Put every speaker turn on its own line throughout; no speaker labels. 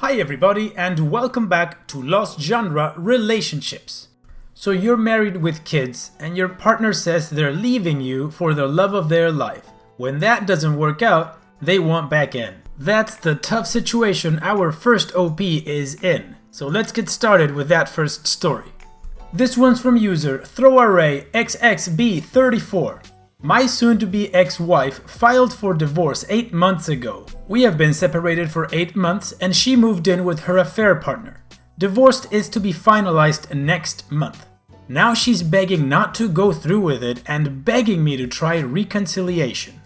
Hi everybody and welcome back to Lost Genre Relationships. So you're married with kids and your partner says they're leaving you for the love of their life. When that doesn't work out, they want back in. That's the tough situation our first OP is in. So let's get started with that first story. This one's from user ThrowArrayXXB34. My soon-to-be ex-wife filed for divorce 8 months ago. We have been separated for 8 months and she moved in with her affair partner. Divorce is to be finalized next month. Now she's begging not to go through with it and begging me to try reconciliation.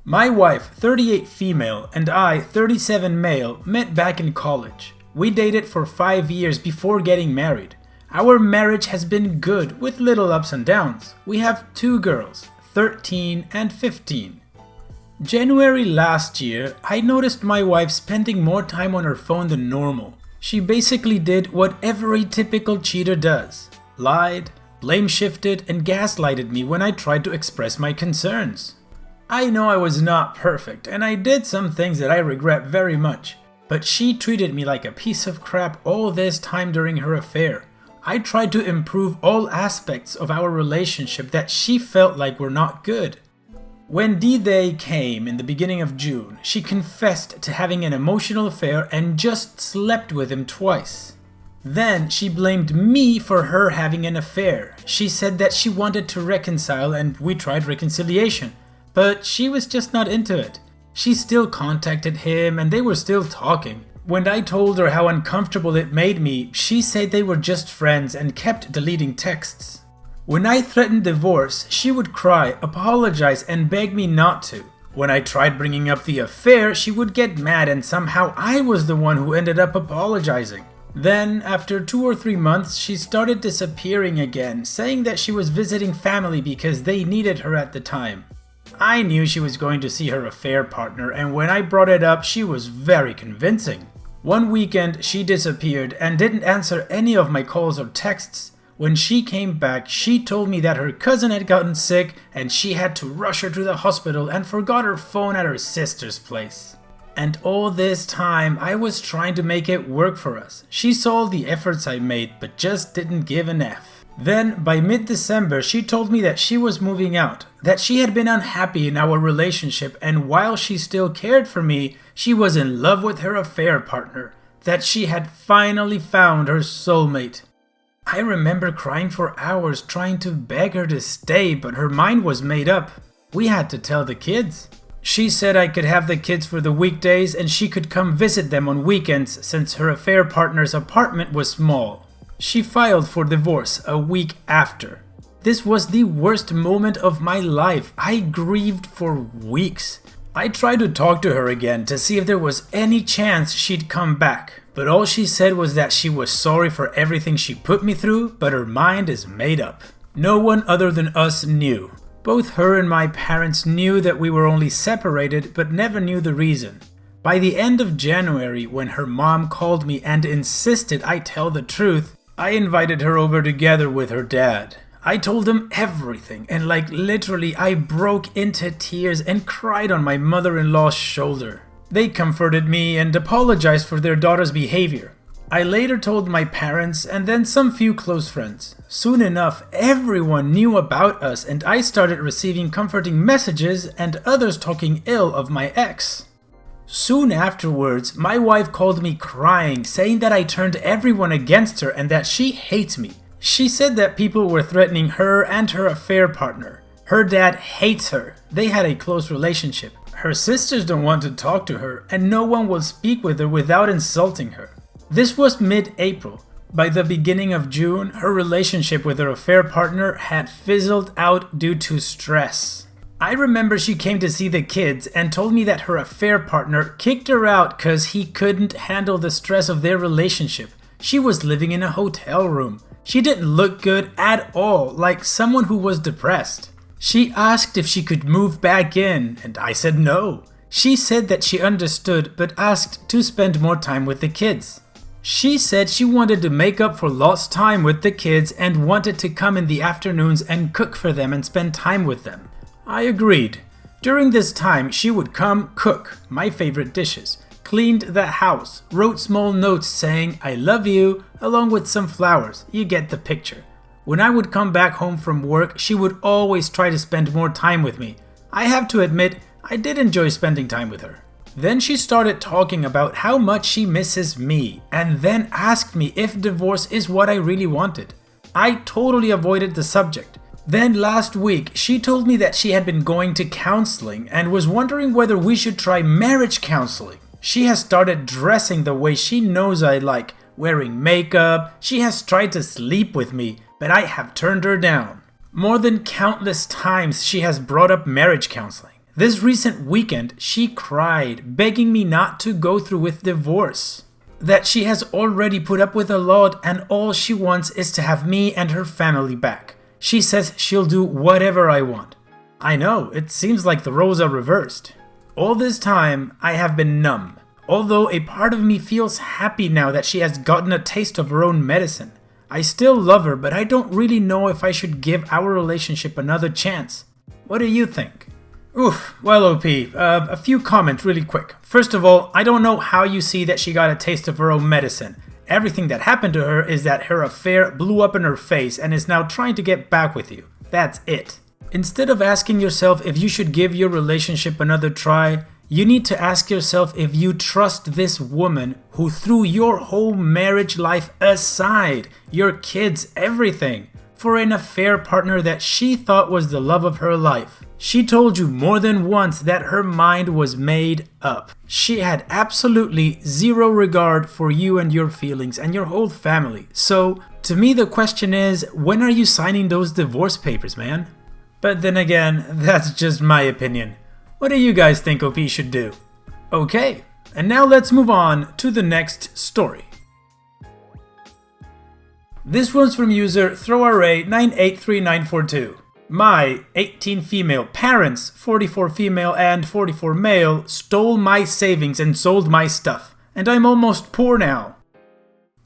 My wife, 38 female, and I, 37 male, met back in college. We dated for 5 years before getting married. Our marriage has been good with little ups and downs. We have 2 girls, 13 and 15. January last year, I noticed my wife spending more time on her phone than normal. She basically did what every typical cheater does. Lied, blame shifted, and gaslighted me when I tried to express my concerns. I know I was not perfect, and I did some things that I regret very much, but she treated me like a piece of crap all this time during her affair. I tried to improve all aspects of our relationship that she felt like were not good. When D-Day came in the beginning of June, she confessed to having an emotional affair and just slept with him twice. Then she blamed me for her having an affair. She said that she wanted to reconcile and we tried reconciliation, but she was just not into it. She still contacted him and they were still talking. When I told her how uncomfortable it made me, she said they were just friends and kept deleting texts. When I threatened divorce, she would cry, apologize, and beg me not to. When I tried bringing up the affair, she would get mad and somehow I was the one who ended up apologizing. Then, after 2 or 3 months, she started disappearing again, saying that she was visiting family because they needed her at the time. I knew she was going to see her affair partner, and when I brought it up, she was very convincing. One weekend, she disappeared and didn't answer any of my calls or texts. When she came back, she told me that her cousin had gotten sick and she had to rush her to the hospital and forgot her phone at her sister's place. And all this time, I was trying to make it work for us. She saw the efforts I made, but just didn't give an F. Then, by mid-December, she told me that she was moving out, that she had been unhappy in our relationship, and while she still cared for me, she was in love with her affair partner, that she had finally found her soulmate. I remember crying for hours trying to beg her to stay, but her mind was made up. We had to tell the kids. She said I could have the kids for the weekdays and she could come visit them on weekends since her affair partner's apartment was small. She filed for divorce a week after. This was the worst moment of my life. I grieved for weeks. I tried to talk to her again to see if there was any chance she'd come back, but all she said was that she was sorry for everything she put me through, but her mind is made up. No one other than us knew. Both her and my parents knew that we were only separated, but never knew the reason. By the end of January, when her mom called me and insisted I tell the truth, I invited her over together with her dad. I told them everything and literally I broke into tears and cried on my mother-in-law's shoulder. They comforted me and apologized for their daughter's behavior. I later told my parents and then some few close friends. Soon enough, everyone knew about us and I started receiving comforting messages and others talking ill of my ex. Soon afterwards, my wife called me crying, saying that I turned everyone against her and that she hates me. She said that people were threatening her and her affair partner. Her dad hates her. They had a close relationship. Her sisters don't want to talk to her, and no one will speak with her without insulting her. This was mid-April. By the beginning of June, her relationship with her affair partner had fizzled out due to stress. I remember she came to see the kids and told me that her affair partner kicked her out because he couldn't handle the stress of their relationship. She was living in a hotel room. She didn't look good at all, like someone who was depressed. She asked if she could move back in, and I said no. She said that she understood, but asked to spend more time with the kids. She said she wanted to make up for lost time with the kids and wanted to come in the afternoons and cook for them and spend time with them. I agreed. During this time, she would come cook my favorite dishes, cleaned the house, wrote small notes saying I love you, along with some flowers. You get the picture. When I would come back home from work, she would always try to spend more time with me. I have to admit, I did enjoy spending time with her. Then she started talking about how much she misses me, and then asked me if divorce is what I really wanted. I totally avoided the subject. Then last week, she told me that she had been going to counseling and was wondering whether we should try marriage counseling. She has started dressing the way she knows I like, wearing makeup. She has tried to sleep with me, but I have turned her down. More than countless times, she has brought up marriage counseling. This recent weekend, she cried, begging me not to go through with divorce. That she has already put up with a lot and all she wants is to have me and her family back. She says she'll do whatever I want. I know, it seems like the roles are reversed. All this time, I have been numb. Although a part of me feels happy now that she has gotten a taste of her own medicine. I still love her, but I don't really know if I should give our relationship another chance. What do you think? Oof, well OP, a few comments really quick. First of all, I don't know how you see that she got a taste of her own medicine. Everything that happened to her is that her affair blew up in her face and is now trying to get back with you. That's it. Instead of asking yourself if you should give your relationship another try, you need to ask yourself if you trust this woman who threw your whole marriage life aside, your kids, everything, for an affair partner that she thought was the love of her life. She told you more than once that her mind was made up. She had absolutely zero regard for you and your feelings and your whole family. So, to me the question is, when are you signing those divorce papers, man? But then again, that's just my opinion. What do you guys think OP should do? Okay, and now let's move on to the next story. This one's from user ThrowArray983942. My 18 female parents, 44 female and 44 male, stole my savings and sold my stuff, and I'm almost poor now.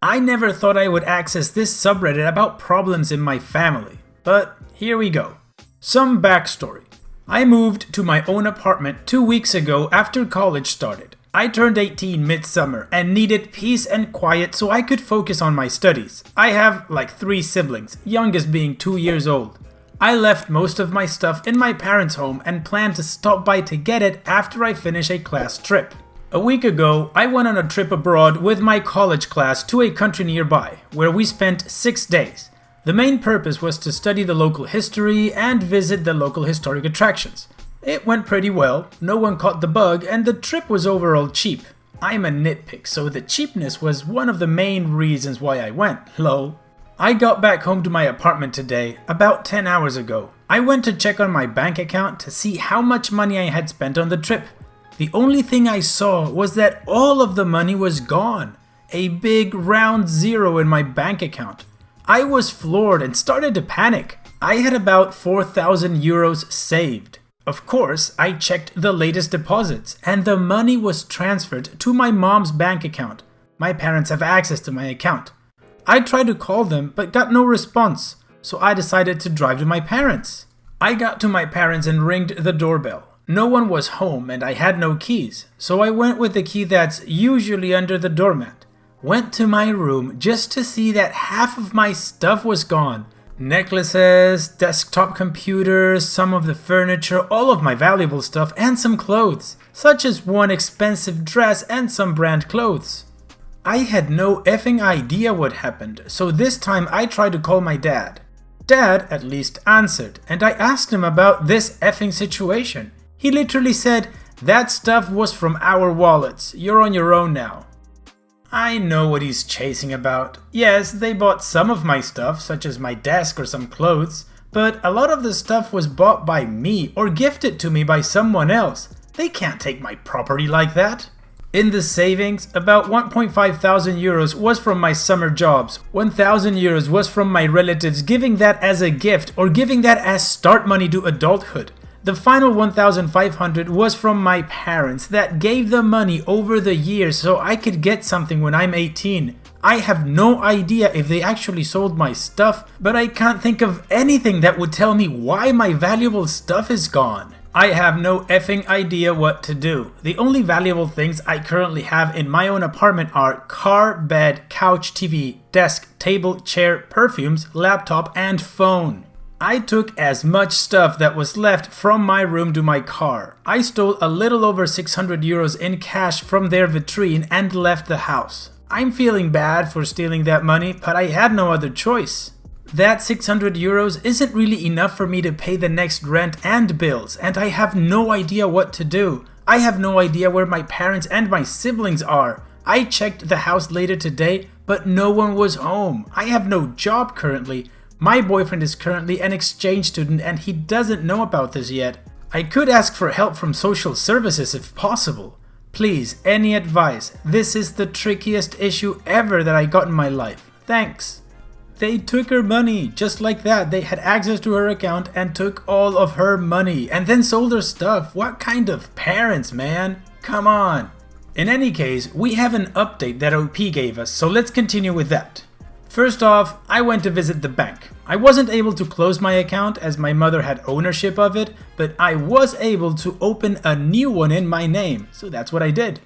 I never thought I would access this subreddit about problems in my family, but here we go. Some backstory. I moved to my own apartment 2 weeks ago after college started. I turned 18 midsummer and needed peace and quiet so I could focus on my studies. I have like 3 siblings, youngest being 2 years old. I left most of my stuff in my parents' home and plan to stop by to get it after I finish a class trip. A week ago, I went on a trip abroad with my college class to a country nearby, where we spent 6 days. The main purpose was to study the local history and visit the local historic attractions. It went pretty well, no one caught the bug, and the trip was overall cheap. I'm a nitpick, so the cheapness was one of the main reasons why I went, lol. I got back home to my apartment today, about 10 hours ago. I went to check on my bank account to see how much money I had spent on the trip. The only thing I saw was that all of the money was gone. A big round zero in my bank account. I was floored and started to panic. I had about 4,000 euros saved. Of course, I checked the latest deposits, and the money was transferred to my mom's bank account. My parents have access to my account. I tried to call them, but got no response, so I decided to drive to my parents. I got to my parents and ringed the doorbell. No one was home and I had no keys, so I went with the key that's usually under the doormat. Went to my room just to see that half of my stuff was gone. Necklaces, desktop computers, some of the furniture, all of my valuable stuff, and some clothes, such as one expensive dress and some brand clothes. I had no effing idea what happened, so this time I tried to call my dad. Dad at least answered, and I asked him about this effing situation. He literally said, "That stuff was from our wallets, you're on your own now." I know what he's chasing about. Yes, they bought some of my stuff, such as my desk or some clothes, but a lot of the stuff was bought by me or gifted to me by someone else. They can't take my property like that. In the savings, about 1,500 euros was from my summer jobs. 1,000 euros was from my relatives giving that as a gift or giving that as start money to adulthood. The final 1,500 was from my parents that gave the money over the years so I could get something when I'm 18. I have no idea if they actually sold my stuff, but I can't think of anything that would tell me why my valuable stuff is gone. I have no effing idea what to do. The only valuable things I currently have in my own apartment are car, bed, couch, TV, desk, table, chair, perfumes, laptop, and phone. I took as much stuff that was left from my room to my car. I stole a little over 600 euros in cash from their vitrine and left the house. I'm feeling bad for stealing that money, but I had no other choice. That 600 euros isn't really enough for me to pay the next rent and bills, and I have no idea what to do. I have no idea where my parents and my siblings are. I checked the house later today, but no one was home. I have no job currently. My boyfriend is currently an exchange student and he doesn't know about this yet. I could ask for help from social services if possible. Please, any advice? This is the trickiest issue ever that I got in my life. Thanks. They took her money, just like that. They had access to her account and took all of her money and then sold her stuff. What kind of parents, man? Come on. In any case, we have an update that OP gave us, so let's continue with that. First off, I went to visit the bank. I wasn't able to close my account as my mother had ownership of it, but I was able to open a new one in my name, so that's what I did.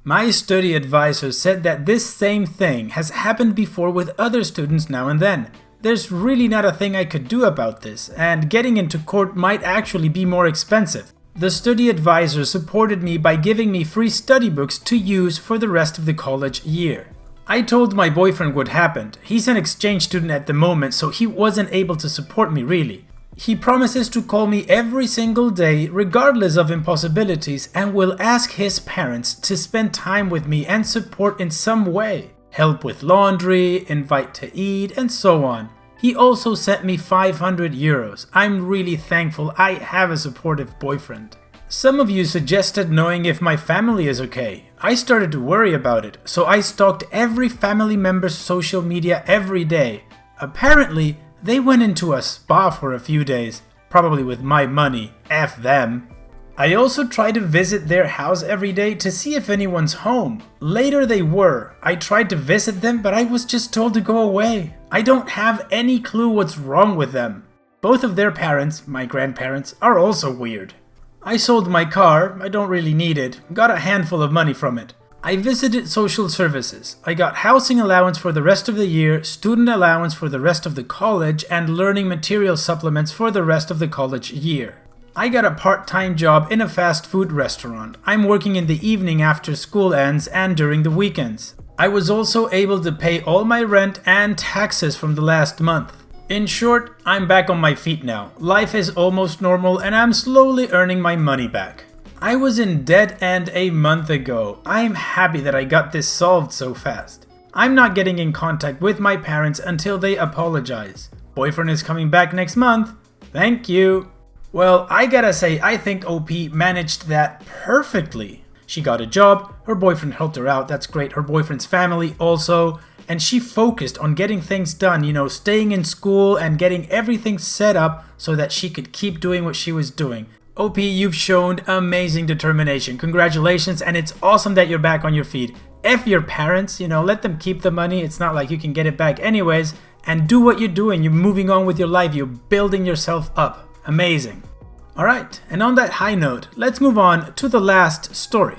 My study advisor said that this same thing has happened before with other students now and then. There's really not a thing I could do about this, and getting into court might actually be more expensive. The study advisor supported me by giving me free study books to use for the rest of the college year. I told my boyfriend what happened. He's an exchange student at the moment, so he wasn't able to support me really. He promises to call me every single day regardless of impossibilities and will ask his parents to spend time with me and support in some way. Help with laundry, invite to eat, and so on. He also sent me 500 euros. I'm really thankful I have a supportive boyfriend. Some of you suggested knowing if my family is okay. I started to worry about it, so I stalked every family member's social media every day. Apparently, they went into a spa for a few days, probably with my money, F them. I also tried to visit their house every day to see if anyone's home. Later they were. I tried to visit them, but I was just told to go away. I don't have any clue what's wrong with them. Both of their parents, my grandparents, are also weird. I sold my car, I don't really need it, got a handful of money from it. I visited social services. I got housing allowance for the rest of the year, student allowance for the rest of the college, and learning material supplements for the rest of the college year. I got a part-time job in a fast food restaurant. I'm working in the evening after school ends and during the weekends. I was also able to pay all my rent and taxes from the last month. In short, I'm back on my feet now. Life is almost normal and I'm slowly earning my money back. I was in dead end a month ago. I'm happy that I got this solved so fast. I'm not getting in contact with my parents until they apologize. Boyfriend is coming back next month. Thank you. Well, I gotta say, I think OP managed that perfectly. She got a job, her boyfriend helped her out, that's great, her boyfriend's family also, and she focused on getting things done, staying in school and getting everything set up so that she could keep doing what she was doing. OP, you've shown amazing determination. Congratulations, and it's awesome that you're back on your feet. F your parents, let them keep the money. It's not like you can get it back anyways. And do what you're doing. You're moving on with your life. You're building yourself up. Amazing. Alright, and on that high note, let's move on to the last story.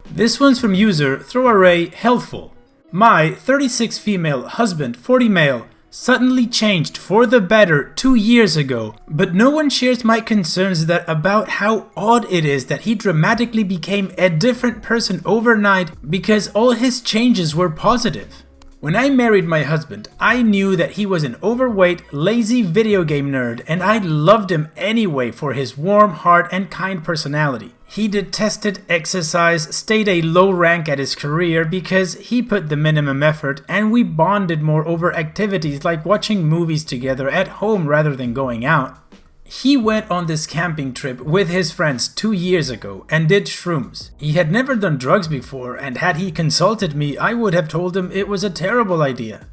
This one's from user ThrowArray Healthful. My 36 female husband, 40 male, suddenly changed for the better 2 years ago, but no one shares my concerns about how odd it is that he dramatically became a different person overnight because all his changes were positive. When I married my husband, I knew that he was an overweight, lazy video game nerd, and I loved him anyway for his warm heart and kind personality. He detested exercise, stayed a low rank at his career because he put the minimum effort, and we bonded more over activities like watching movies together at home rather than going out. He went on this camping trip with his friends 2 years ago and did shrooms. He had never done drugs before, and had he consulted me, I would have told him it was a terrible idea.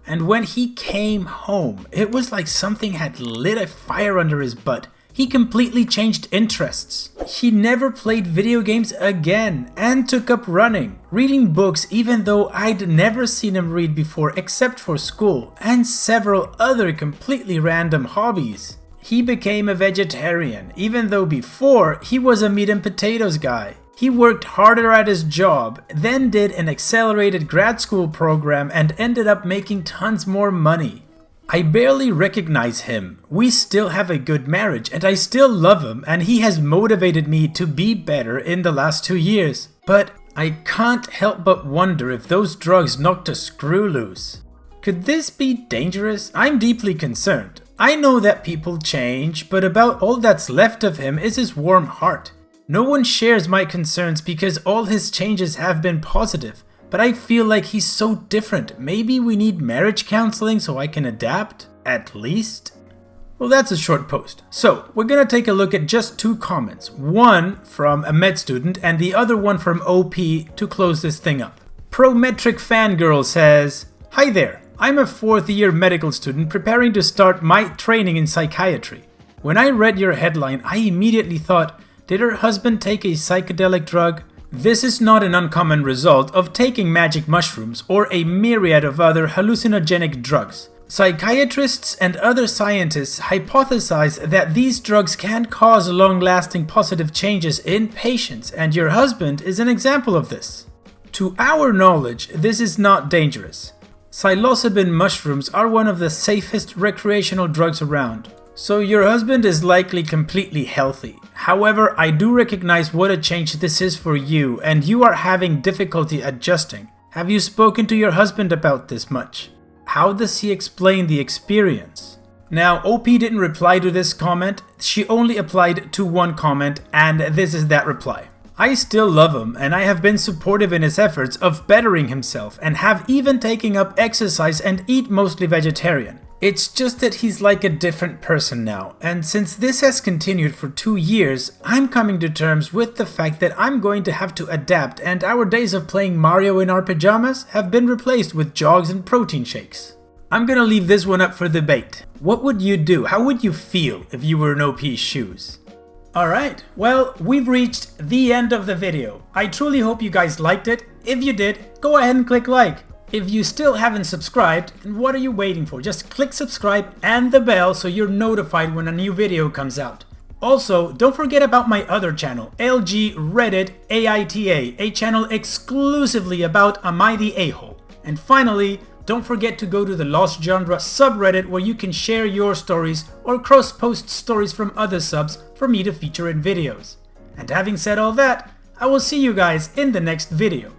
And when he came home, it was like something had lit a fire under his butt. He completely changed interests. He never played video games again and took up running, reading books even though I'd never seen him read before except for school, and several other completely random hobbies. He became a vegetarian, even though before he was a meat and potatoes guy. He worked harder at his job, then did an accelerated grad school program and ended up making tons more money. I barely recognize him. We still have a good marriage and I still love him, and he has motivated me to be better in the last 2 years. But I can't help but wonder if those drugs knocked a screw loose. Could this be dangerous? I'm deeply concerned. I know that people change, but about all that's left of him is his warm heart. No one shares my concerns because all his changes have been positive, but I feel like he's so different. Maybe we need marriage counseling so I can adapt, at least? Well, that's a short post. So, we're gonna take a look at just 2 comments. One from a med student and the other one from OP to close this thing up. Prometric Fangirl says, "Hi there. I'm a 4th year medical student preparing to start my training in psychiatry. When I read your headline, I immediately thought, did her husband take a psychedelic drug? This is not an uncommon result of taking magic mushrooms or a myriad of other hallucinogenic drugs. Psychiatrists and other scientists hypothesize that these drugs can cause long-lasting positive changes in patients, and your husband is an example of this. To our knowledge, this is not dangerous. Psilocybin mushrooms are one of the safest recreational drugs around, so your husband is likely completely healthy. However, I do recognize what a change this is for you, and you are having difficulty adjusting. Have you spoken to your husband about this much? How does he explain the experience?" Now, OP didn't reply to this comment, she only applied to one comment, and this is that reply. "I still love him, and I have been supportive in his efforts of bettering himself and have even taken up exercise and eat mostly vegetarian. It's just that he's like a different person now, and since this has continued for 2 years, I'm coming to terms with the fact that I'm going to have to adapt, and our days of playing Mario in our pajamas have been replaced with jogs and protein shakes." I'm gonna leave this one up for debate. What would you do? How would you feel if you were in OP's shoes? Alright, well, we've reached the end of the video. I truly hope you guys liked it. If you did, go ahead and click like. If you still haven't subscribed, then what are you waiting for? Just click subscribe and the bell so you're notified when a new video comes out. Also, don't forget about my other channel, LG Reddit AITA, a channel exclusively about Am I the A-hole? And finally, don't forget to go to the Lost Genre subreddit where you can share your stories or cross-post stories from other subs for me to feature in videos. And having said all that, I will see you guys in the next video.